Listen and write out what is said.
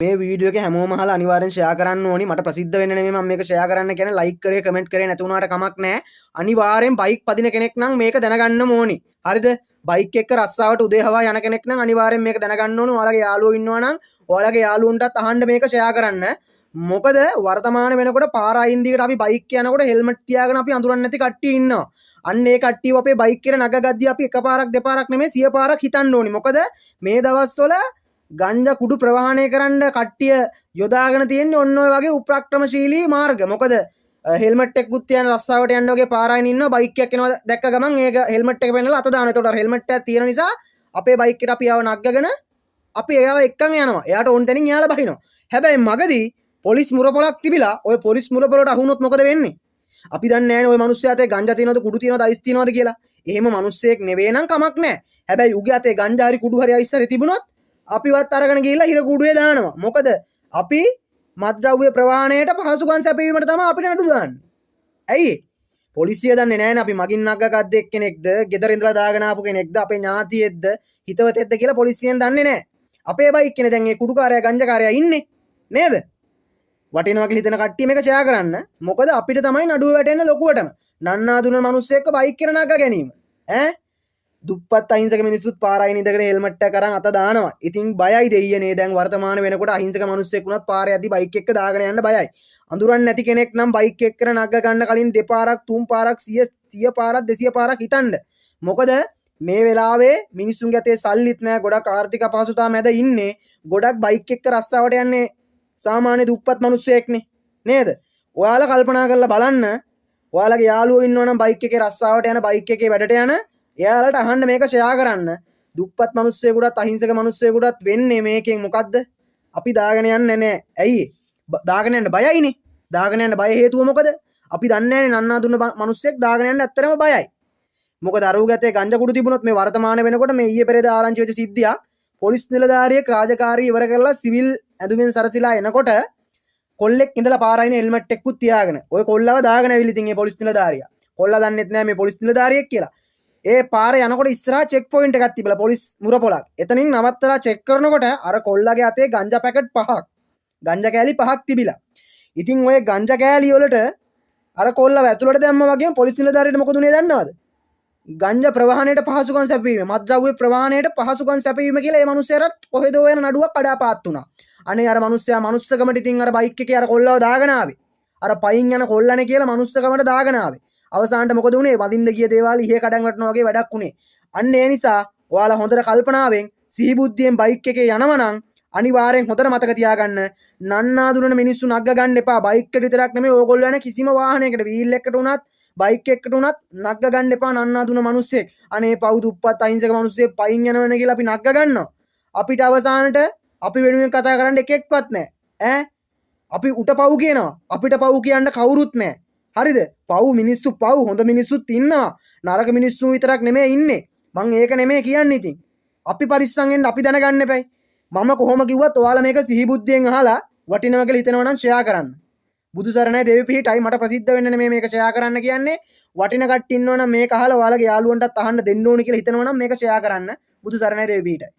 මේ වීඩියෝ එක හැමෝම අහලා අනිවාර්යෙන් ෂෙයා කරන්න ඕනි. මට ප්‍රසිද්ධ වෙන්න නෙමෙයි මම මේක ෂෙයා කරන්න කියන්නේ. ලයික් කරේ කමෙන්ට් කරේ නැති වුණාට කමක් නැහැ. අනිවාර්යෙන් බයික් පදින කෙනෙක් නම් මේක දැනගන්න ඕනි. හරිද? බයික් එක්ක රස්සාවට උදේ හවා යන කෙනෙක් නම් අනිවාර්යෙන් මේක දැනගන්න ඕන. ඔයාලගේ යාළුවෝ ඉන්නවා නම් ඔයාලගේ යාළුවන්ටත් අහන්න මේක ෂෙයා කරන්න. මොකද වර්තමාන වෙනකොට පාර අයින් දිගට අපි බයික් යනකොට හෙල්මට් තියාගෙන අපි අඳුරන්නේ නැති කට්ටිය ඉන්නවා. අන්න ඒ කට්ටියව අපේ බයික් එක නගගද්දී අපි එකපාරක් දෙපාරක් නෙමෙයි 100 පාරක් හිතන්න ඕනි. මොකද මේ දවස්වල ගංජා කුඩු ප්‍රවාහනය කරන්න කට්ටිය යොදාගෙන තියෙන්නේ ඔන්න ඔය වගේ උපක්‍රමශීලී මාර්ග. මොකද හෙල්මට් එකකුත් තියන රස්සාවට යන්න වගේ පාර අයින් ඉන්නවා බයික් එකක් එනවා දැක්ක ගමන් ඒක හෙල්මට් එක පෙන්නලා අත දානවා. ඒතකොට හෙල්මට් එකක් තියෙන නිසා අපේ බයික් එකට අපි යව නග්ගගෙන අපි එයාව එක්කන් යනවා. එයාට ඕන තැනින් යාලා බහිනවා. හැබැයි මගදී පොලිස් මුරපොලක් තිබිලා ඔය පොලිස් මුරපොලට අහුනොත් මොකද වෙන්නේ? අපි දන්නේ නැහැ නේ ඔය මිනිස්සයා අතේ ගංජා තියනවද කුඩු තියනවද අයිස් තියනවද කියලා. එහෙම මිනිස්සෙක් නෙවෙයි නම් කමක් නැහැ. හැබැයි උගේ අතේ ගංජා හරි කුඩු හරි අයිස් හරි තිබුණොත් අපිවත් අරගෙන ගිහිල්ලා හිර කුඩුවේ දානවා. මොකද අපි මත්ද්‍රව්‍ය ප්‍රවාහණයට පහසුකම් සැපයීමට තමයි අපිට නඩු දාන්නේ. ඇයි? පොලිසිය දන්නේ නැහැ නේ අපි මගින් නගගත් එක්කෙනෙක්ද, ගෙදර ඉඳලා දාගෙන ආපු කෙනෙක්ද, අපේ ඥාතියෙක්ද, හිතවතෙක්ද කියලා පොලිසියෙන් දන්නේ නැහැ. අපේ බයික් එකනේ දැන් මේ කුඩුකාරයා ගංජාකාරයා ඉන්නේ. නේද? වටිනවා කියලා හිතන කට්ටිය මේක ෂෙයා කරන්න. මොකද අපිට තමයි නඩුව වැටෙන්නේ ලොකුවටම. නන්නා දුන මිනිස්සෙක්ව බයික් එක නගා ගැනීම. ඈ දුප්පත් අහිංසක මිනිස්සුත් පාර අයින ඉඳගෙන හෙල්මට් එක අරන් අත දානවා. ඉතින් බයයි දෙයියනේ දැන් වර්තමාන වෙනකොට අහිංසක මිනිස්සෙක් වුණත් පාරේ යද්දි බයික් එක දාගෙන යන්න බයයි. අඳුරන්නේ නැති කෙනෙක් නම් බයික් එක නග ගන්න කලින් දෙපාරක් තුන් පාරක් 100 පාරක් 200 පාරක් හිතන්න. මොකද මේ වෙලාවේ මිනිස්සුන්ගේ අතේ සල්ලිත් නැහැ. ගොඩක් ආර්ථික අපහසුතාව මැද ඉන්නේ. ගොඩක් බයික් එක්ක රස්සාවට යන්නේ සාමාන්‍ය දුප්පත් මිනිස්සෙක්නේ. නේද? ඔයාලා කල්පනා කරලා බලන්න. ඔයාලගේ යාළුවෝ ඉන්නවනම් බයික් එකේ රස්සාවට යන බයික් එකේ වැඩට යන එයාලට අහන්න මේක ෂෙයා කරන්න. දුප්පත් මිනිස්සෙකුටත් අහිංසක මිනිස්සෙකුටත් වෙන්නේ මේකෙන් මොකද්ද? අපි දාගෙන යන්නේ නැහැ. ඇයි? දාගෙන යන්න බයයිනේ. දාගෙන යන්න බය හේතුව මොකද? අපි දන්නේ නැහැ නන්නා දුන්න මිනිස්සෙක් දාගෙන යන්න ඇත්තටම බයයි. මොකද අරුගතේ ගංජා කුඩු තිබුණොත් මේ වර්තමාන වෙනකොට මේ ඊයේ පෙරේද ආරංචි වෙච්ච සිද්ධියක් පොලිස් නිලධාරියෙක් රාජකාරී ඉවර කරලා සිවිල් ඇඳුමින් සරසිලා එනකොට කොල්ලෙක් ඉඳලා පාර අයින හෙල්මට් එකකුත් තියාගෙන ඔය කොල්ලව දාගෙන ඇවිල්ලා ඉතින් මේ පොලිස් නිලධාරියා. කොල්ලා දන්නෙත් නැහැ මේ පොලිස් නිලධාරියෙක් කියලා. ඒ පාරේ යනකොට ඉස්සරහා චෙක් පොයින්ට් එකක් තිබිලා පොලිස් මුරපොලක්. එතනින් නවත්තලා චෙක් කරනකොට අර කොල්ලගේ අතේ ගංජා පැකට් 5ක් ගංජා කෑලි 5ක් තිබිලා. ඉතින් ඔය ගංජා කෑලි වලට අර කොල්ලව ඇතුළට දැම්මා වගේම පොලිස් නිලධාරියට මොකද උනේ දන්නවද? ගංජා ප්‍රවාහණයට පහසුකම් සැපයීම, මත්ද්‍රව්‍ය ප්‍රවාහණයට පහසුකම් සැපයීම කියලා ඒ මිනිස්සයාට කොහෙදෝ යන නඩුවක් කඩාපාත් වුණා. අනේ අර මිනිස්සයා මනුස්සකමට ඉතින් අර බයික් එකේ අර කොල්ලව දාගෙන ආවේ. අර පයින් යන කොල්ලනේ කියලා මනුස්සකමට දාගෙන ආවේ. අවසානට මොකද උනේ? වදින්න ගිය දේවල් ඉහේ කඩන් වටනවා වගේ වැඩක් උනේ. අන්න ඒ නිසා ඔයාලා හොඳට කල්පනාවෙන් සිහි බුද්ධියෙන් බයික් එකේ යනවා නම් අනිවාර්යෙන් හොඳට මතක තියාගන්න. නන්නා දුන්නන මිනිස්සු නග්ග ගන්න එපා. බයික් එකට විතරක් නෙමෙයි ඕගොල්ලෝ යන කිසිම වාහනයකට වීල් එකකට උනත් බයික් එකකට උනත් නග්ග ගන්න එපා. නන්නා දුන්න මිනිස්සෙක් අනේ පව් දුප්පත් අහිංසක මිනිස්සෙක් පයින් යනවනේ කියලා අපි නග්ග ගන්නවා. අපිට අවසානට අපි වෙනුවෙන් කතා කරන්න එකෙක්වත් නැහැ. ඈ අපි උට පව් කියනවා. අපිට පව් කියන්න කවුරුත් නැහැ. හරිද? පව් මිනිස්සු පව් හොඳ මිනිස්සුත් ඉන්නවා. නරක මිනිස්සු විතරක් නෙමෙයි ඉන්නේ. මං ඒක නෙමෙයි කියන්නේ ඉතින්. අපි පරිස්සම් වෙන්න අපි දැනගන්න එපයි. මම කොහොම කිව්වත් ඔයාලා මේක සිහි බුද්ධියෙන් අහලා වටිනවා කියලා හිතනවා නම් ෂෙයා කරන්න. බුදු සරණයි දෙවි පිහිටයි මට ප්‍රසිද්ධ වෙන්න නෙමෙයි මේක ෂෙයා කරන්න කියන්නේ. වටින කට්ටිය ඉන්නවනම් මේක අහලා ඔයාලගේ යාළුවන්ටත් අහන්න දෙන්න ඕනි කියලා හිතනවා නම් මේක ෂෙයා කරන්න. බුදු සරණයි දෙවි පිහිටයි.